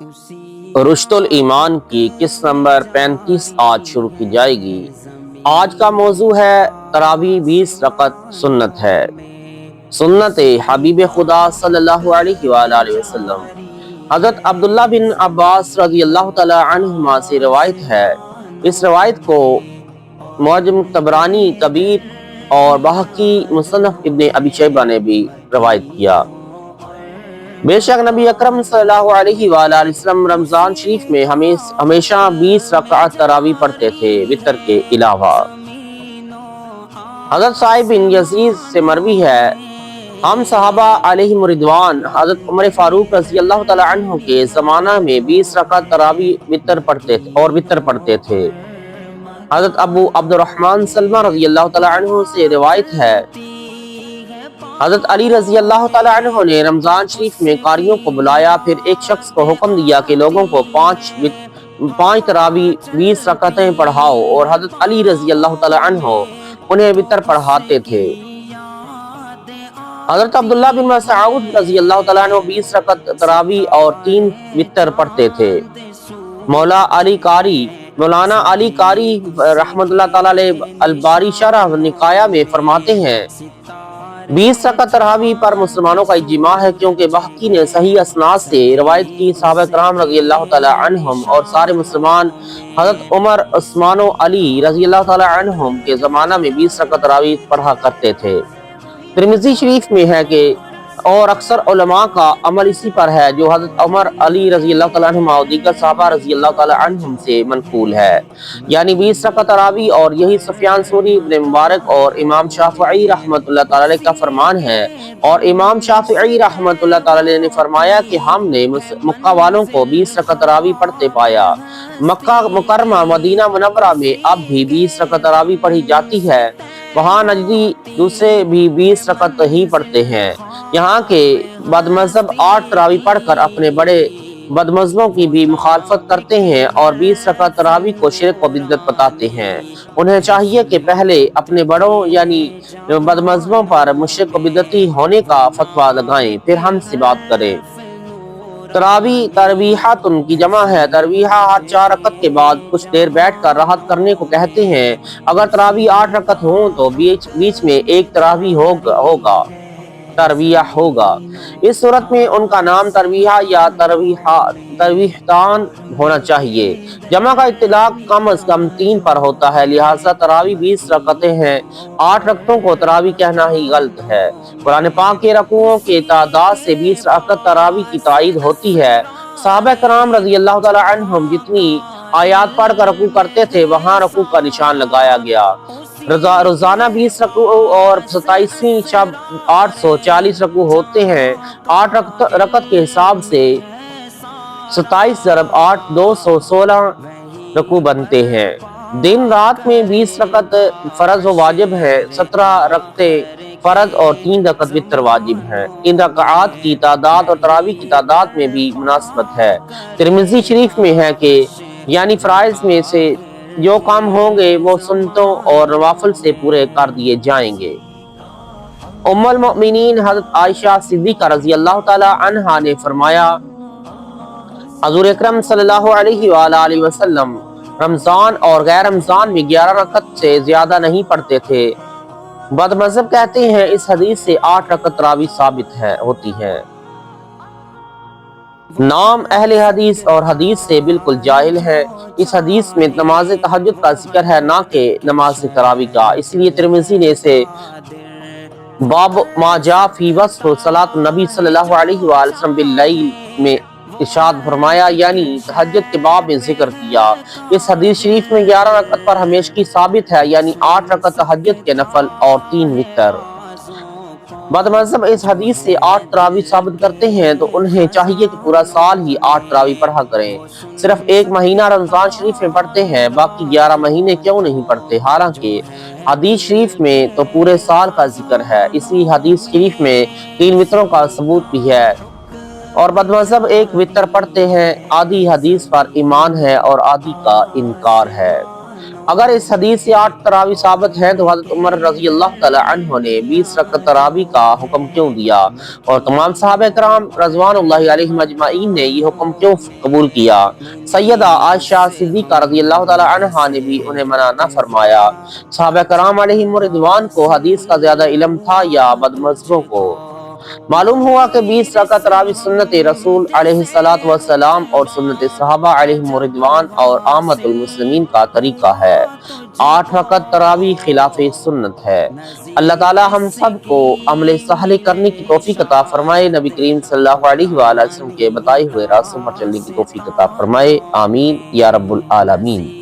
رشد الایمان کی قسط نمبر 35 آج شروع کی جائے گی۔ آج کا موضوع ہے تراویح 20 رکعت سنت ہے۔ سنت حبیب خدا صلی اللہ علیہ وآلہ وسلم۔ حضرت عبداللہ بن عباس رضی اللہ تعالی عنہما سے روایت ہے۔ اس روایت کو معجم طبرانی کبیر اور بہقی مصنف ابن ابی شیبہ نے بھی روایت کیا۔ بے شک نبی اکرم صلی اللہ علیہ وآلہ وسلم رمضان شریف میں ہمیشہ 20 رکعت تراویح پڑھتے تھے، وتر کے علاوہ۔ حضرت صاحب بن یزید سے مروی ہے، ہم صحابہ علیہم رضوان حضرت عمر فاروق رضی اللہ تعالی عنہ کے زمانہ میں 20 رکعت تراویح وتر پڑھتے تھے۔ حضرت ابو عبد الرحمن سلمہ رضی اللہ تعالی عنہ سے روایت ہے، حضرت علی رضی اللہ تعالی عنہ نے رمضان شریف میں قاریوں کو بلایا، پھر ایک شخص کو حکم دیا کہ لوگوں کو 5 تراویح 20 رکعتیں پڑھاؤ، اور حضرت علی رضی اللہ تعالی عنہ انہیں وتر پڑھاتے تھے۔ حضرت عبداللہ بن مسعود رضی اللہ تعالی عنہ 20 رکعت تراویح اور 3 وتر پڑھتے تھے۔ مولانا علی قاری رحمۃ اللہ تعالی علیہ الباری شرح نکایا میں فرماتے ہیں، 20 رکعت تراویح پر مسلمانوں کا اجماع ہے، کیونکہ بہقی نے صحیح اسناد سے روایت کی صحابہ کرام رضی اللہ تعالی عنہم اور سارے مسلمان حضرت عمر، عثمان و علی رضی اللہ تعالی عنہم کے زمانہ میں 20 رکعت تراویح پڑھا کرتے تھے۔ ترمذی شریف میں ہے کہ اور اکثر علماء کا عمل اسی پر ہے جو حضرت عمر، علی رضی اللہ تعالی عنہم اور دیگر صحابہ رضی اللہ تعالی عنہم سے منقول ہے، یعنی 20 رکعت تراویح، اور یہی سفیان ثوری، ابن مبارک اور امام شافعی رحمۃ اللہ تعالی علیہ کا فرمان ہے۔ اور امام شافعی رحمۃ اللہ تعالی علیہ نے فرمایا کہ ہم نے مکہ والوں کو 20 رکعت تراویح پڑھتے پایا۔ مکہ مکرمہ مدینہ منورہ میں اب بھی 20 رکعت تراویح پڑھی جاتی ہے، وہاں نجدی دوسرے بھی 20 رکعت ہی پڑھتے ہیں۔ یہاں کے بدمذہب 8 تراویح پڑھ کر اپنے بڑے بدمذہبوں کی بھی مخالفت کرتے ہیں اور 20 رکعت تراویح کو شرک و بدعت بتاتے ہیں۔ انہیں چاہیے کہ پہلے اپنے بڑوں یعنی بدمذہبوں پر مشرک و بدعتی ہونے کا فتویٰ لگائیں، پھر ہم سے بات کریں۔ تراویح ترویحات کی جمع ہے۔ ترویحہ ہر 4 رکعت کے بعد کچھ دیر بیٹھ کر راحت کرنے کو کہتے ہیں۔ اگر تراویح 8 رکعت ہوں تو بیچ میں ایک تراویح ہوگا۔ اس صورت میں ان کا نام ترویحہ یا ترویحتان ہونا چاہیے۔ جمع کا اطلاق کم از کم 3 پر ہوتا ہے، لہذا تراویح 20 رکعتیں ہیں، 8 رکعتوں کو تراویح کہنا ہی غلط ہے۔ قرآن پاک کے رکوعوں کے تعداد سے 20 رکعت تراویح کی تائید ہوتی ہے۔ صحابہ کرام رضی اللہ تعالی عنہم جتنی آیات پڑھ کر رکوع کرتے تھے، وہاں رکوع کا نشان لگایا گیا۔ روزانہ 20 رکوع اور 27ویں شب 840 رکوع ہوتے ہیں۔ 8 رکعت کے حساب سے 27 ضرب 8 216 رکوع بنتے ہیں۔ دن رات میں 20 رکعت فرض و واجب ہے، 17 رکعتیں فرض اور 3 رکعت وتر واجب ہیں۔ ان رکعات کی تعداد اور تراویح کی تعداد میں بھی مناسبت ہے۔ ترمذی شریف میں ہے کہ یعنی فرائض میں سے جو کام ہوں گے وہ سنتوں اور نوافل سے پورے کر دیے جائیں گے۔ ام المؤمنین حضرت عائشہ صدیقہ رضی اللہ تعالی عنہا نے فرمایا، حضور اکرم صلی اللہ علیہ وآلہ وسلم رمضان اور غیر رمضان میں 11 رکعت سے زیادہ نہیں پڑھتے تھے۔ بدمذہب کہتے ہیں اس حدیث سے 8 رکعت تراویح ثابت ہوتی ہے۔ نام اہل حدیث اور حدیث سے بالکل جاہل ہے۔ اس حدیث میں نماز تہجد کا ذکر ہے، نہ کہ نماز تراویح کا، اس لیے ترمذی نے اسے باب ما جاء فی وصف صلاۃ النبی صلی اللہ علیہ وآلہ وسلم باللیل میں ارشاد فرمایا، یعنی تہجد کے باب میں ذکر کیا۔ اس حدیث شریف میں 11 رکعت پر ہمیشگی ثابت ہے، یعنی 8 رکعت تہجد کے نفل اور 3 وتر۔ بدمذہب اس حدیث سے 8 تراویح ثابت کرتے ہیں تو انہیں چاہیے کہ پورا سال ہی 8 تراویح پڑھا کریں۔ صرف 1 مہینہ رمضان شریف میں پڑھتے ہیں، باقی 11 مہینے کیوں نہیں پڑھتے؟ حالانکہ حدیث شریف میں تو پورے سال کا ذکر ہے، اسی حدیث شریف میں 3 وتروں کا ثبوت بھی ہے، اور بدمذہب 1 وتر پڑھتے ہیں۔ آدھی حدیث پر ایمان ہے اور آدھی کا انکار ہے۔ اگر اس حدیث سے 8 تراوی ثابت ہیں تو حضرت عمر رضی اللہ تعالی عنہ نے 20 رکعت تراوی کا حکم کیوں دیا اور تمام صحابہ کرام رضوان اللہ علیہم اجمعین نے یہ حکم کیوں قبول کیا؟ سیدہ عائشہ صدیقہ رضی اللہ تعالی عنہا نے بھی انہیں منع نہ فرمایا۔ صحابہ کرام علیہم رضوان کو حدیث کا زیادہ علم تھا یا بد مذہبوں کو؟ معلوم ہوا کہ 20 رکعت تراوی سنت رسول علیہ الصلوۃ والسلام اور سنت صحابہ علیہم رضوان اور عامت المسلمین کا طریقہ ہے۔ 8 رکعت تراوی خلاف سنت ہے۔ اللہ تعالی ہم سب کو عمل صالح کرنے کی توفیق عطا فرمائے، نبی کریم صلی اللہ علیہ وآلہ وسلم کے بتائے ہوئے راستوں پر چلنے کی توفیق عطا فرمائے، آمین یا رب العالمین۔